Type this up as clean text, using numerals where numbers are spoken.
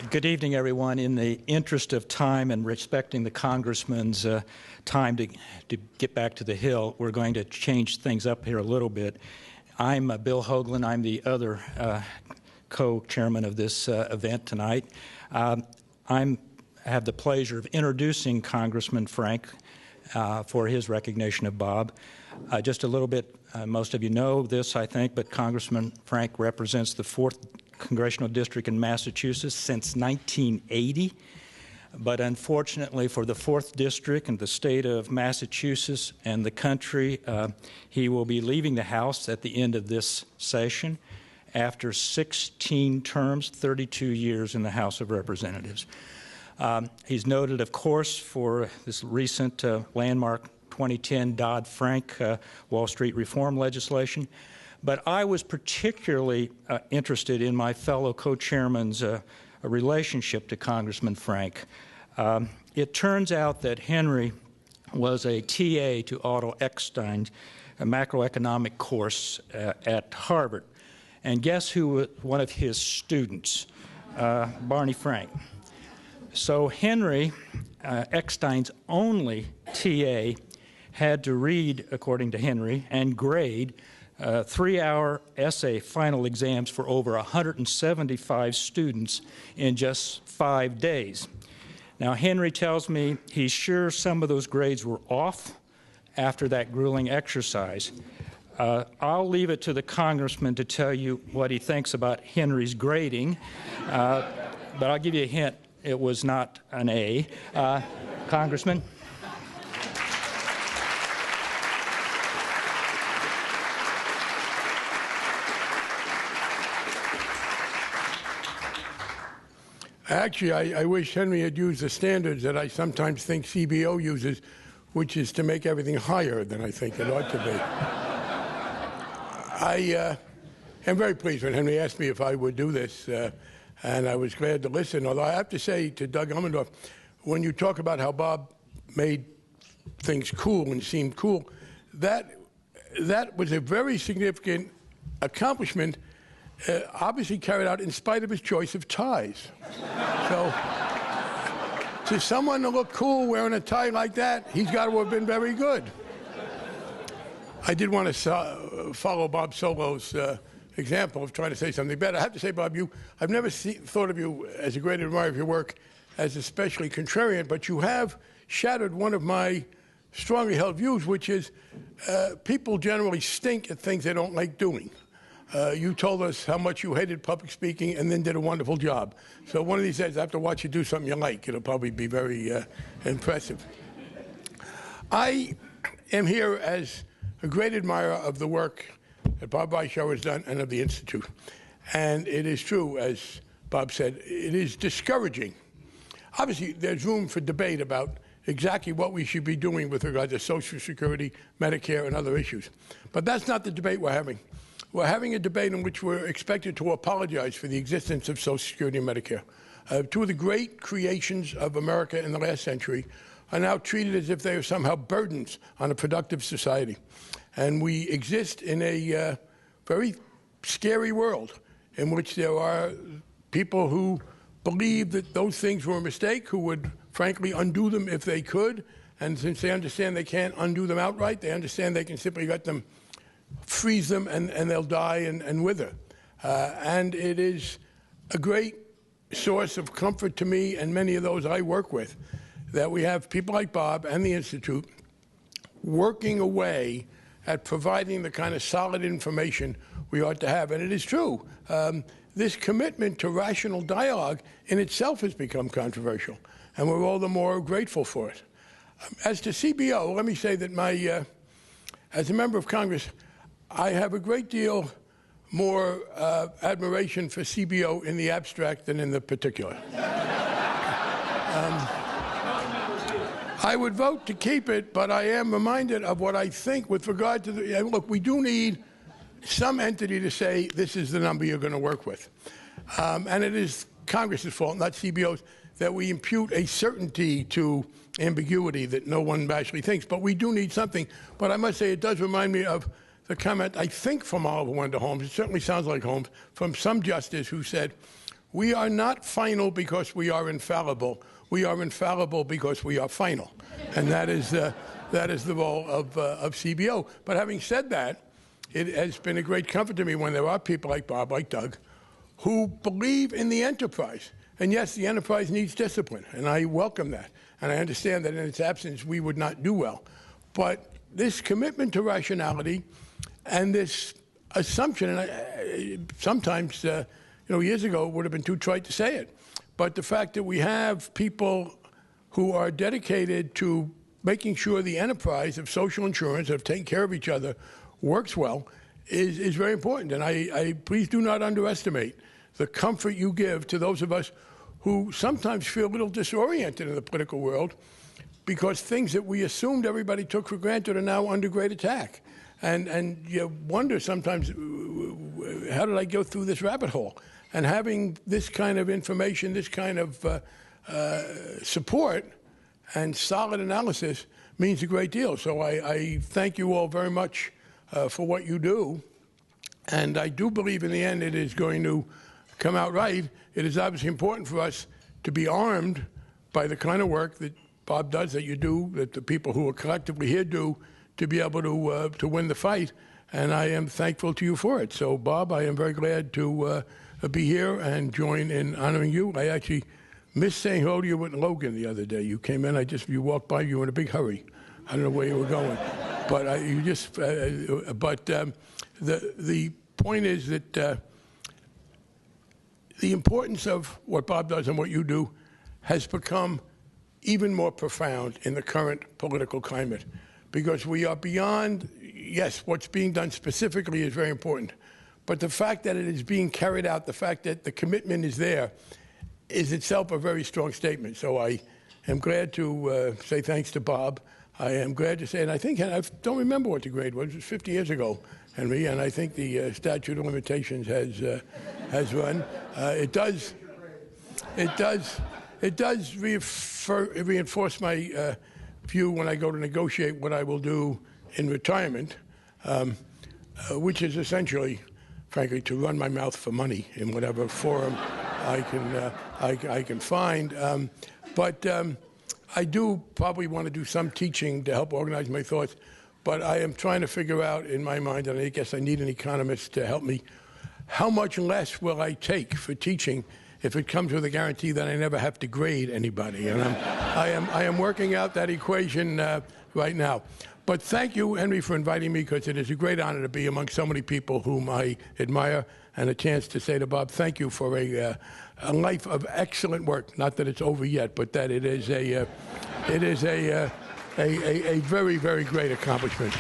Good evening, everyone. In the interest of time and respecting the Congressman's time to get back to the Hill, we're going to change things up here a little bit. I'm Bill Hoagland. I'm the other co-chairman of this event tonight. I have the pleasure of introducing Congressman Frank for his recognition of Bob. Just a little bit, most of you know this, I think, but Congressman Frank represents the 4th Congressional District in Massachusetts since 1980. But unfortunately for the 4th District and the state of Massachusetts and the country, he will be leaving the House at the end of this session after 16 terms, 32 years in the House of Representatives. He's noted, of course, for this recent landmark 2010 Dodd-Frank Wall Street reform legislation. But I was particularly interested in my fellow co-chairman's relationship to Congressman Frank. It turns out that Henry was a TA to Otto Eckstein's macroeconomic course at Harvard. And guess who was one of his students? Barney Frank. So Henry, Eckstein's only TA, had to read, according to Henry, and grade 3-hour essay final exams for over 175 students in just 5 days. Now, Henry tells me he's sure some of those grades were off after that grueling exercise. I'll leave it to the congressman to tell you what he thinks about Henry's grading, but I'll give you a hint. It was not an A. Congressman? Actually, I wish Henry had used the standards that I sometimes think CBO uses, which is to make everything higher than I think it ought to be. I am very pleased when Henry asked me if I would do this, and I was glad to listen. Although I have to say to Doug Elmendorf, when you talk about how Bob made things cool and seemed cool, that was a very significant accomplishment, obviously carried out in spite of his choice of ties. So, to someone to look cool wearing a tie like that, he's got to have been very good. I did want to follow Bob Solo's example of trying to say something better. I have to say, Bob, I've never thought of you as a great admirer of your work as especially contrarian, but you have shattered one of my strongly held views, which is people generally stink at things they don't like doing. You told us how much you hated public speaking and then did a wonderful job. So one of these days I have to watch you do something you like. It'll probably be very impressive. I am here as a great admirer of the work that Bob Reischauer has done and of the Institute. And it is true, as Bob said, it is discouraging. Obviously, there's room for debate about exactly what we should be doing with regard to Social Security, Medicare, and other issues. But that's not the debate we're having. We're having a debate in which we're expected to apologize for the existence of Social Security and Medicare. Two of the great creations of America in the last century are now treated as if they are somehow burdens on a productive society. And we exist in a very scary world in which there are people who believe that those things were a mistake, who would frankly undo them if they could. And since they understand they can't undo them outright, they understand they can simply let them freeze them and they'll die and wither. And it is a great source of comfort to me and many of those I work with that we have people like Bob and the Institute working away at providing the kind of solid information we ought to have. And it is true. This commitment to rational dialogue in itself has become controversial, and we're all the more grateful for it. As to CBO, let me say that as a member of Congress, I have a great deal more admiration for CBO in the abstract than in the particular. I would vote to keep it, but I am reminded of what I think with regard to the... Look, we do need some entity to say this is the number you're going to work with. And it is Congress's fault, not CBO's, that we impute a certainty to ambiguity that no one actually thinks. But we do need something. But I must say it does remind me of the comment, I think from Oliver Wendell Holmes, it certainly sounds like Holmes, from some justice who said, We are not final because we are infallible. We are infallible because we are final. And that is the role of CBO. But having said that, it has been a great comfort to me when there are people like Bob, like Doug, who believe in the enterprise. And yes, the enterprise needs discipline, and I welcome that. And I understand that in its absence, we would not do well. But this commitment to rationality and this assumption, and sometimes, years ago, it would have been too trite to say it. But the fact that we have people who are dedicated to making sure the enterprise of social insurance, of taking care of each other, works well is very important. And I please do not underestimate the comfort you give to those of us who sometimes feel a little disoriented in the political world because things that we assumed everybody took for granted are now under great attack. And you wonder sometimes, how did I go through this rabbit hole? And having this kind of information, this kind of support and solid analysis means a great deal. So I thank you all very much for what you do. And I do believe in the end it is going to come out right. It is obviously important for us to be armed by the kind of work that Bob does, that you do, that the people who are collectively here do, to be able to win the fight. And I am thankful to you for it. So, Bob, I am very glad to be here and join in honoring you. I actually missed saying hello to you with Logan the other day. You came in, you walked by, you were in a big hurry. I don't know where you were going. But the point is that the importance of what Bob does and what you do has become even more profound in the current political climate, because we are beyond, yes, what's being done specifically is very important, but the fact that it is being carried out, the fact that the commitment is there, is itself a very strong statement. So I am glad to say thanks to Bob. I am glad to say, and I think, and I don't remember what the grade was. It was 50 years ago, Henry, and I think the statute of limitations has run. It does reinforce my view when I go to negotiate what I will do in retirement, which is essentially, frankly, to run my mouth for money in whatever forum I can find. But I do probably want to do some teaching to help organize my thoughts, but I am trying to figure out in my mind, and I guess I need an economist to help me, how much less will I take for teaching if it comes with a guarantee that I never have to grade anybody? And I am working out that equation right now. But thank you, Henry, for inviting me, because it is a great honor to be among so many people whom I admire, and a chance to say to Bob, thank you for a life of excellent work. Not that it's over yet, but that it is a very, very great accomplishment.